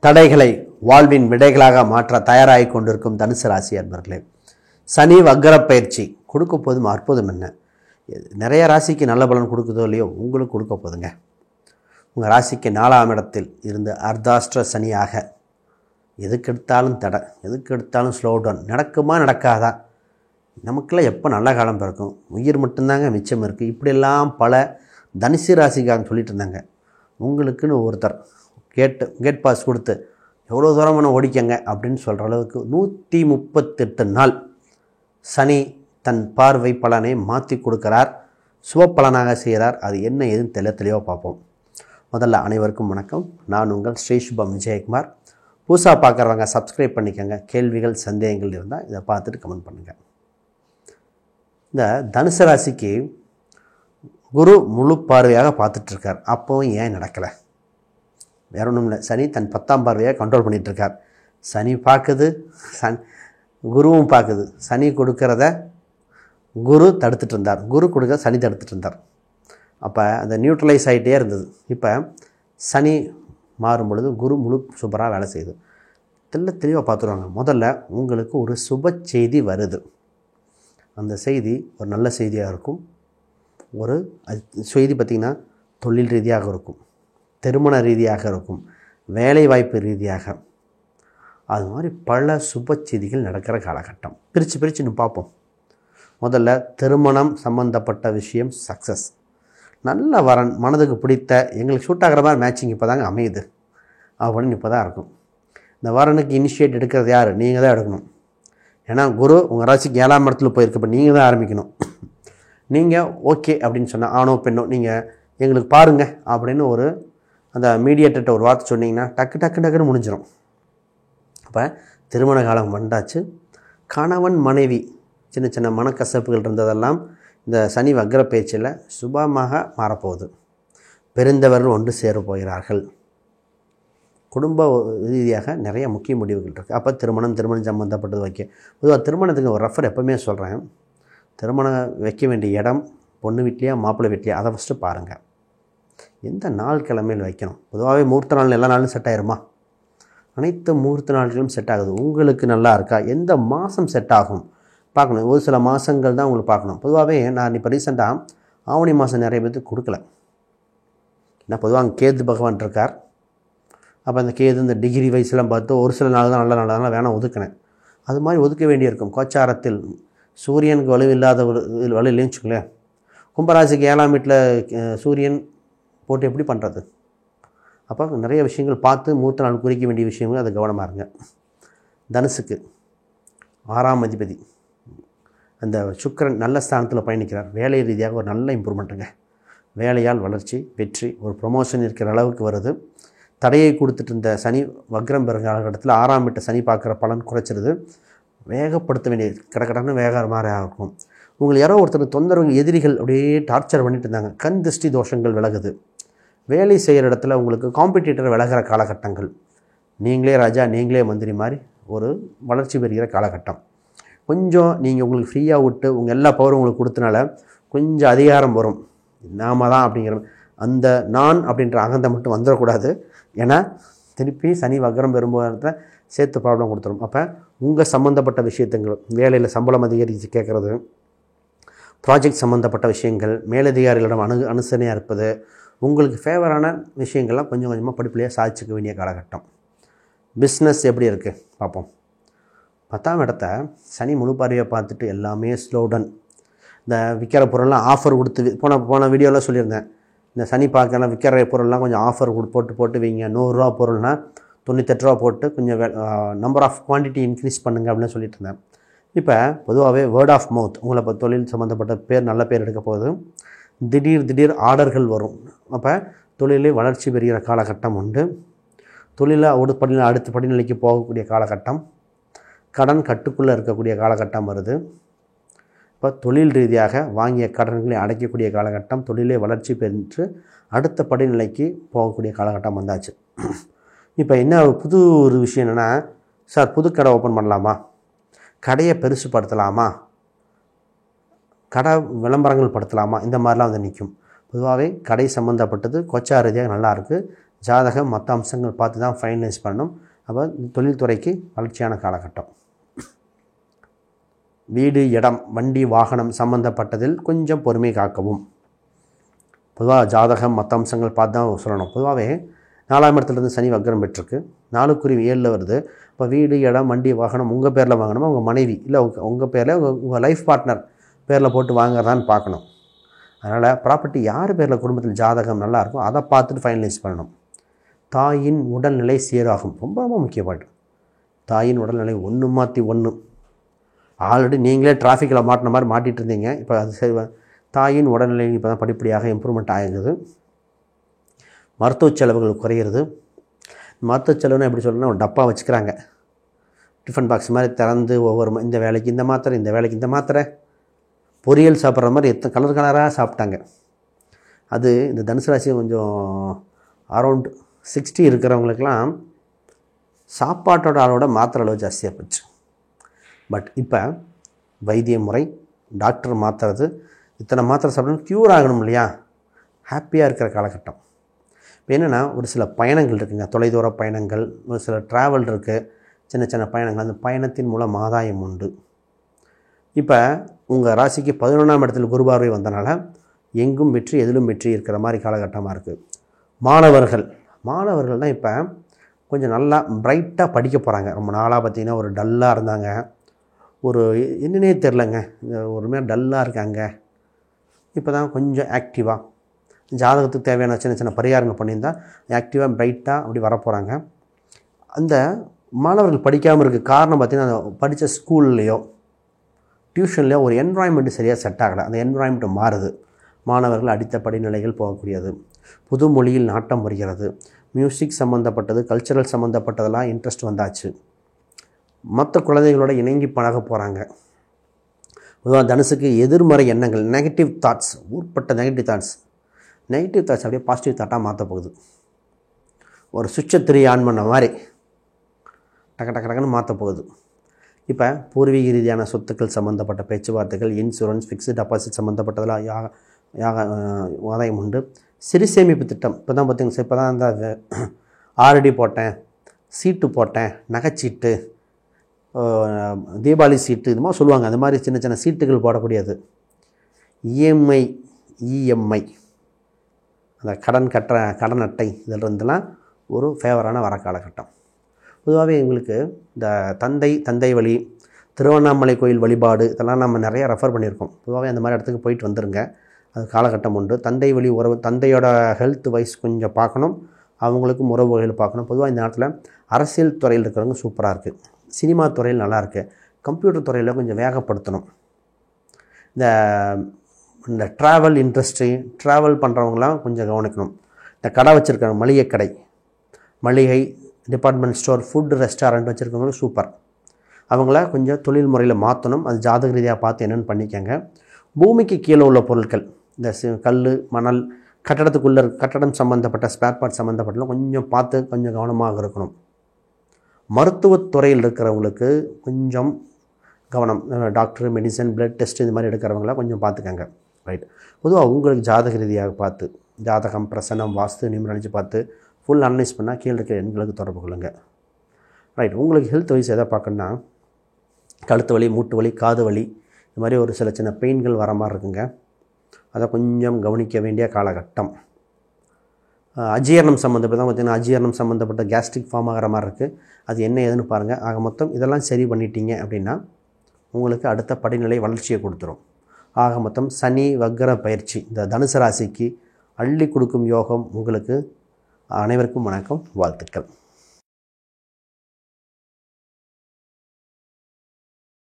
தடைகளை வாழ்வின் விடைகளாக மாற்ற தயாராகி கொண்டிருக்கும் தனுசு ராசி அன்பர்களே, சனி வக்ர பயிற்சி கொடுக்க போதும் அற்புதம் என்ன. நிறைய ராசிக்கு நல்ல பலன் கொடுக்குதோ இல்லையோ, உங்களுக்கு கொடுக்க போதுங்க. உங்கள் ராசிக்கு 4ஆம் இடத்தில் இருந்து அர்த்தாஷ்ட சனியாக எதுக்கெடுத்தாலும் தடை, எதுக்கெடுத்தாலும் ஸ்லோ டவுன், நடக்குமா நடக்காதா, நமக்கெல்லாம் எப்போ நல்ல காலம் பிறக்கும், உயிர் மட்டும்தாங்க மிச்சம் இருக்குது, இப்படியெல்லாம் பல தனுசு ராசிக்காரங்க சொல்லிட்டு இருந்தாங்க. உங்களுக்குன்னு ஒருத்தர் கேட் பாஸ் கொடுத்து எவ்வளோ தூரமான ஓடிக்கங்க அப்படின்னு சொல்கிற அளவுக்கு 138 நாள் சனி தன் பார்வை பலனை மாற்றி கொடுக்கிறார், சுப பலனாக செய்கிறார். அது என்ன ஏதுன்னு தெளிவாக பார்ப்போம். முதல்ல அனைவருக்கும் வணக்கம். நான் உங்கள் ஸ்ரீ சுபம் விஜயகுமார். புதுசாக பார்க்குறவங்க சப்ஸ்கிரைப் பண்ணிக்கோங்க. கேள்விகள் சந்தேகங்கள் இருந்தால் இதை பார்த்துட்டு கமெண்ட் பண்ணுங்கள். இந்த தனுசு ராசிக்கு குரு முழு பார்வையாக பார்த்துட்ருக்கார். அப்போவும் ஏன் நடக்கலை? வேற ஒன்றும் இல்லை, சனி தன் 10ஆம் பார்வையாக கண்ட்ரோல் பண்ணிகிட்ருக்கார். சனி பார்க்குது, குருவும் பார்க்குது. சனி கொடுக்கறத குரு தடுத்துட்டு இருந்தார், குரு கொடுக்க சனி தடுத்துட்டு இருந்தார். அப்போ அந்த நியூட்ரலைஸ் ஆகிட்டே இருந்தது. இப்போ சனி மாறும் பொழுது குரு முழு சூப்பராக வேலை செய்யுது. தெளிவாக பார்த்துருவாங்க. முதல்ல உங்களுக்கு ஒரு சுப செய்தி வருது. அந்த செய்தி ஒரு நல்ல செய்தியாக இருக்கும். ஒரு செய்தி பார்த்திங்கன்னா தொழில் ரீதியாக இருக்கும், திருமண ரீதியாக இருக்கும், வேலை வாய்ப்பு ரீதியாக, அது மாதிரி பல சுப செய்திகள் நடக்கிற காலகட்டம். பிரித்து இன்னும் பார்ப்போம். முதல்ல திருமணம் சம்மந்தப்பட்ட விஷயம் சக்ஸஸ். நல்ல வரன், மனதுக்கு பிடித்த, எங்களுக்கு சூட் ஆகிற மாதிரி மேட்சிங் இப்போ தாங்க அமையுது அப்படின்னு இப்போ தான் இருக்கும். இந்த வரனுக்கு இனிஷியேட் எடுக்கிறது யார்? நீங்கள் தான் எடுக்கணும். ஏன்னா குரு உங்கள் ராசிக்கு 7ஆம் இடத்துல போயிருக்கு. இப்போ நீங்கள் தான் ஆரம்பிக்கணும். நீங்கள் ஓகே அப்படின்னு சொன்னால், ஆணோ பெண்ணோ, நீங்கள் எங்களுக்கு பாருங்கள் அப்படின்னு ஒரு அந்த மீடியேட்டர்கிட்ட ஒரு வார்த்தை சொன்னீங்கன்னா டக்குன்னு முடிஞ்சிடும். அப்போ திருமண காலம் வந்தாச்சு. கணவன் மனைவி சின்ன மனக்கசப்புகள் இருந்ததெல்லாம் இந்த சனி வக்ர பேச்சில் சுபமாக மாறப்போகுது. பெருந்தவர்கள் ஒன்று சேர போகிறார்கள். குடும்ப ரீதியாக நிறைய முக்கிய முடிவுகள் இருக்குது. அப்போ திருமணம் சம்மந்தப்பட்டது வைக்க பொதுவாக திருமணத்துக்கு ஒரு ரெஃபர் எப்போவுமே சொல்கிறேன். திருமணம் வைக்க வேண்டிய இடம் பொண்ணு வீட்லையா மாப்பிள்ளை வீட்லையா, அதை ஃபஸ்ட்டு பாருங்கள். எந்த நாள் கிழமையில் வைக்கணும்? பொதுவாகவே முகூர்த்த நாள் எல்லா நாளும் செட் ஆயிருமா? அனைத்து முகூர்த்த நாட்களும் செட் ஆகுது. உங்களுக்கு நல்லா இருக்கா? எந்த மாதம் செட் ஆகும் பார்க்கணும். ஒரு சில மாதங்கள் தான் உங்களுக்கு பார்க்கணும். பொதுவாகவே நான் இப்போ ரீசெண்டாக ஆவணி மாதம் நிறைய பேருக்கு கொடுக்கல. ஏன்னா பொதுவாக அங்கே கேது பகவான் இருக்கார். அப்போ அந்த கேது இந்த டிகிரி வயசுலாம் பார்த்து ஒரு சில நாள் தான் நல்ல வேணால் ஒதுக்கினேன். அது மாதிரி ஒதுக்க வேண்டியிருக்கும். கோச்சாரத்தில் சூரியனுக்கு வலு இல்லாத ஒரு வலு இல்லைன்னு வச்சுக்கோங்களேன். கும்பராசிக்கு 7ஆம் வீட்டில் சூரியன் போட்டு எப்படி பண்ணுறது? அப்போ நிறைய விஷயங்கள் பார்த்து மூத்த நாள் குறிக்க வேண்டிய விஷயங்கள், அது கவனமாக இருங்க. தனுசுக்கு 6ஆம் அதிபதி அந்த சுக்கிரன் நல்ல ஸ்தானத்தில் பயணிக்கிறார். வேலை ரீதியாக ஒரு நல்ல இம்ப்ரூவ்மெண்ட்டுங்க. வேலையால் வளர்ச்சி, வெற்றி, ஒரு ப்ரொமோஷன் இருக்கிற அளவுக்கு வருது. தடையை கொடுத்துட்டு இருந்த சனி வக்ரம் பெறும் காலகட்டத்தில் 6ஆம் வீட்டை சனி பார்க்குற பலன் குறைச்சிருது. வேகப்படுத்த வேண்டியது, கடன்னு வேக மாதிரி இருக்கும். உங்களுக்கு யாரோ ஒருத்தர் தொந்தரவு, எதிரிகள் அப்படியே டார்ச்சர் பண்ணிட்டு இருந்தாங்க. கண் திருஷ்டி தோஷங்கள் விலகுது. வேலை செய்கிற இடத்துல உங்களுக்கு காம்படிட்டர் விலகிற காலகட்டங்கள். நீங்களே ராஜா நீங்களே மந்திரி மாதிரி ஒரு வளர்ச்சி பெறுகிற காலகட்டம். கொஞ்சம் நீங்கள் உங்களுக்கு ஃப்ரீயாக விட்டு உங்கள் எல்லா பவரும் உங்களுக்கு கொடுத்தனால கொஞ்சம் அதிகாரம் வரும். நாம தான் அப்படிங்கிற அந்த நான் அப்படின்ற அகந்தை மட்டும் வந்துடக்கூடாது. ஏன்னா திருப்பி சனி வக்ரம் பெறும்போது சேர்த்து ப்ராப்ளம் கொடுத்துரும். அப்போ உங்கள் சம்மந்தப்பட்ட விஷயத்துங்கள், வேலையில் சம்பளம் அதிகரித்து கேட்குறது, ப்ராஜெக்ட் சம்மந்தப்பட்ட விஷயங்கள், மேலதிகாரிகளிடம் அனுசரணையாக இருப்பது, உங்களுக்கு ஃபேவரான விஷயங்கள்லாம் கொஞ்சம் கொஞ்சமாக படிப்புலையாக சாதிச்சிக்க வேண்டிய காலகட்டம். பிஸ்னஸ் எப்படி இருக்குது பார்ப்போம். 10ஆம் இடத்த சனி முழு பார்வையை பார்த்துட்டு எல்லாமே ஸ்லோடன். இந்த விற்கிற பொருள்லாம் ஆஃபர் கொடுத்து போன வீடியோவில் சொல்லியிருந்தேன். இந்த சனி பார்க்கலாம் விற்கிற பொருள்லாம் கொஞ்சம் ஆஃபர் போட்டு வைங்க. 100 ரூபா பொருள்னால் 98 ரூபா போட்டு கொஞ்சம் நம்பர் ஆஃப் குவான்டிட்டி இன்க்ரீஸ் பண்ணுங்கள் அப்படின்னு சொல்லிட்டு இருந்தேன். இப்போ பொதுவாகவே வேர்ட் ஆஃப் மவுத், உங்களை இப்போ தொழில் சம்மந்தப்பட்ட நல்ல பேர் எடுக்க போகுது. திடீர் ஆர்டர்கள் வரும். அப்போ தொழிலே வளர்ச்சி பெறுகிற காலகட்டம் உண்டு. தொழிலில் அடுத்த படிநிலைக்கு போகக்கூடிய காலகட்டம். கடன் கட்டுக்குள்ளே இருக்கக்கூடிய காலகட்டம் வருது. இப்போ தொழில் ரீதியாக வாங்கிய கடன்களை அடைக்கக்கூடிய காலகட்டம். தொழிலே வளர்ச்சி பெற்று அடுத்த படிநிலைக்கு போகக்கூடிய காலகட்டம் வந்தாச்சு. இப்போ என்ன ஒரு விஷயம் என்னென்னா, சார் புது கடை ஓப்பன் பண்ணலாமா, கடையை பெருசுப்படுத்தலாமா, கடை விளம்பரங்கள் படுத்தலாமா, இந்த மாதிரிலாம் வந்து நிற்கும். பொதுவாகவே கடை சம்மந்தப்பட்டது கோச்சார ரீதியாக நல்லாயிருக்கு. ஜாதகம் மற்ற அம்சங்கள் பார்த்து தான் ஃபைனலைஸ் பண்ணணும். அப்போ தொழில்துறைக்கு வளர்ச்சியான காலகட்டம். வீடு, இடம், வண்டி, வாகனம் சம்மந்தப்பட்டதில் கொஞ்சம் பொறுமை காக்கவும். பொதுவாக ஜாதகம் மற்ற அம்சங்கள் பார்த்து தான் சொல்லணும். பொதுவாகவே 4ஆம் இடத்துலேருந்து சனி வக்ரம் பெற்றிருக்கு. 4×7 வருது. இப்போ வீடு, இடம், வண்டி, வாகனம் உங்கள் பேரில் வாங்கணுமா, உங்கள் மனைவி இல்லை உங்கள் பேரில் உங்கள் லைஃப் பார்ட்னர் பேரில் போட்டு வாங்குறதான்னு பார்க்கணும். அதனால் ப்ராப்பர்ட்டி யார் பேரில் குடும்பத்தில் ஜாதகம் நல்லாயிருக்கும் அதை பார்த்துட்டு ஃபைனலைஸ் பண்ணணும். தாயின் உடல்நிலை சீராகும். ரொம்ப ரொம்ப முக்கியப்பாடு. தாயின் உடல்நிலை ஒன்று மாற்றி ஒன்று. ஆல்ரெடி நீங்களே டிராஃபிக்கில் மாட்டின மாதிரி மாட்டிகிட்டு இருந்தீங்க. இப்போ அது சரி, தாயின் உடல்நிலை இப்போ தான் படிப்படியாக இம்ப்ரூவ்மெண்ட் ஆகுது. மருத்துவ செலவுகள் குறையிறது. மருத்துவ செலவுன்னு எப்படி சொல்லணும்னா, ஒரு டப்பா வச்சுக்கிறாங்க, டிஃபன் பாக்ஸ் மாதிரி திறந்து ஒவ்வொரு இந்த வேலைக்கு இந்த மாத்திரை, இந்த வேலைக்கு இந்த மாத்திரை, பொரியல் சாப்பிட்ற மாதிரி எத்தனை கலர் கலராக சாப்பிட்டாங்க. அது இந்த தனுசு ராசி கொஞ்சம் அரௌண்ட் 60 இருக்கிறவங்களுக்கெல்லாம் சாப்பாட்டோட அளவோட மாத்திரை அளவு ஜாஸ்தியாக போச்சு. பட் இப்போ வைத்திய முறை, டாக்டர் மாற்றுறது, இத்தனை மாத்திரை சாப்பிடணும், க்யூர் ஆகணும் இல்லையா, ஹாப்பியாக இருக்கிற காலகட்டம். இப்போ என்னென்னா, ஒரு சில பயணங்கள் இருக்குங்க, தொலைதூர பயணங்கள், ஒரு சில ட்ராவல் இருக்குது, சின்ன சின்ன பயணங்கள். அந்த பயணத்தின் மூலம் ஆதாயம் உண்டு. இப்போ உங்கள் ராசிக்கு 11ஆம் இடத்துல குரு பார்வை வந்தனால எங்கும் வெற்றி எதிலும் வெற்றி இருக்கிற மாதிரி காலகட்டமாக இருக்குது. மாணவர்கள் தான் இப்போ கொஞ்சம் நல்லா பிரைட்டாக படிக்க போகிறாங்க. ரொம்ப நாளாக பார்த்திங்கன்னா ஒரு டல்லாக இருந்தாங்க, ஒரு என்னன்னே தெரிலங்க, ஒரு மாதிரி டல்லாக இருக்காங்க. இப்போ தான் கொஞ்சம் ஆக்டிவாக ஜாதகத்துக்கு தேவையான சின்ன சின்ன பரிகாரங்கள் பண்ணியிருந்தால் ஆக்டிவாக பிரைட்டாக அப்படி வரப்போகிறாங்க. அந்த மாணவர்கள் படிக்காமல் இருக்க காரணம் பார்த்திங்கன்னா, படித்த ஸ்கூல்லையோ டியூஷன்லையோ ஒரு என்வாயன்மெண்ட்டு சரியாக செட் ஆகலை. அந்த என்வாயன்மெண்ட்டு மாறுது. மாணவர்கள் அடித்த படிநிலைகள் போகக்கூடியது. புது மொழியில் நாட்டம் வருகிறது. மியூசிக் சம்மந்தப்பட்டது, கல்ச்சரல் சம்மந்தப்பட்டதெல்லாம் இன்ட்ரெஸ்ட் வந்தாச்சு. மற்ற குழந்தைகளோட இணங்கி பழக போகிறாங்க. பொதுவாக தனுசுக்கு எதிர்மறை எண்ணங்கள், நெகட்டிவ் தாட்ஸ், ஊர்பட்ட நெகட்டிவ் தாட்ஸ் அப்படியே பாசிட்டிவ் தாட்டாக மாற்ற போகுது. ஒரு சுவிட்சை திரி ஆன் பண்ண மாதிரி டக்குன்னு மாற்ற போகுது. இப்போ பூர்வீக ரீதியான சொத்துக்கள் சம்மந்தப்பட்ட பேச்சுவார்த்தைகள், இன்சூரன்ஸ், ஃபிக்ஸ்டு டெபாசிட் சம்மந்தப்பட்டதெல்லாம் ஆதாயம் உண்டு. சிறு சேமிப்பு திட்டம் இப்போ தான் பார்த்திங்க, இப்போ தான் அந்த ஆர்டி போட்டேன், சீட்டு போட்டேன், நகைச்சீட்டு, தீபாவளி சீட்டு, இது மாதிரி சொல்லுவாங்க. அந்த மாதிரி சின்ன சின்ன சீட்டுகள் போடக்கூடியது. இஎம்ஐ அந்த கடன் அட்டை, இதில் இருந்தெல்லாம் ஒரு ஃபேவரான வர காலகட்டம். பொதுவாகவே எங்களுக்கு இந்த தந்தை வழி, திருவண்ணாமலை கோயில் வழிபாடு, இதெல்லாம் நம்ம நிறையா ரெஃபர் பண்ணியிருக்கோம். பொதுவாகவே அந்த மாதிரி இடத்துக்கு போயிட்டு வந்துருங்க. அது காலகட்டம் உண்டு. தந்தை வழி உறவு, தந்தையோட ஹெல்த் வைஸ் கொஞ்சம் பார்க்கணும், அவங்களுக்கும் உறவுகள் பார்க்கணும். பொதுவாக இந்த நேரத்தில் அரசியல் துறையில் இருக்கிறவங்க சூப்பராக இருக்குது. சினிமா துறையில் நல்லாயிருக்கு. கம்ப்யூட்டர் துறையில் கொஞ்சம் வேகப்படுத்தணும். இந்த ட்ராவல் இண்டஸ்ட்ரி, ட்ராவல் பண்ணுறவங்களாம் கொஞ்சம் கவனிக்கணும். இந்த கடை வச்சுருக்காங்க, மளிகை டிபார்ட்மெண்ட் ஸ்டோர், ஃபுட் ரெஸ்டாரண்ட் வச்சுருக்கவங்களும் சூப்பர். அவங்கள கொஞ்சம் தொழில் முறையில் மாற்றணும். அது ஜாதக ரீதியாக பார்த்து என்னென்னு பண்ணிக்கங்க. பூமிக்கு கீழே உள்ள பொருட்கள், இந்த கல், மணல், கட்டடம் சம்மந்தப்பட்ட ஸ்பேர் பார்ட் சம்மந்தப்பட்டலாம் கொஞ்சம் பார்த்து கொஞ்சம் கவனமாக இருக்கணும். மருத்துவத்துறையில் இருக்கிறவங்களுக்கு கொஞ்சம் கவனம். டாக்டர், மெடிசன், பிளட் டெஸ்ட் இது மாதிரி எடுக்கிறவங்களாம் கொஞ்சம் பார்த்துக்கங்க. ரைட். பொதுவாக உங்களுக்கு ஜாதக ரீதியாக பார்த்து, ஜாதகம், பிரசனம், வாஸ்து, நிமிடம் பார்த்து ஃபுல் அனலைஸ் பண்ணால் கீழே இருக்கிற எண்களுக்கு தொடர்பு கொள்ளுங்க. ரைட். உங்களுக்கு ஹெல்த் வைஸ் எதை பார்க்கணுன்னா, கழுத்து வலி, மூட்டு வலி, காது வலி, இது மாதிரி ஒரு சில சின்ன பெயின்கள் வர மாதிரி இருக்குங்க. அதை கொஞ்சம் கவனிக்க வேண்டிய காலகட்டம். அஜீரணம் சம்மந்தப்பட்ட பார்த்திங்கன்னா, அஜீரணம் சம்மந்தப்பட்ட கேஸ்ட்ரிக் ஃபார்ம் ஆகிற மாதிரி இருக்குது. அது என்ன ஏதுன்னு பாருங்கள். ஆக மொத்தம் இதெல்லாம் சரி பண்ணிட்டீங்க அப்படின்னா உங்களுக்கு அடுத்த படிநிலை வளர்ச்சியை கொடுத்துரும். ஆக மொத்தம் சனி வக்ர பயிற்சி இந்த தனுசு ராசிக்கு அள்ளி கொடுக்கும் யோகம் உங்களுக்கு. அனைவருக்கும் வணக்கம், வாழ்த்துக்கள்.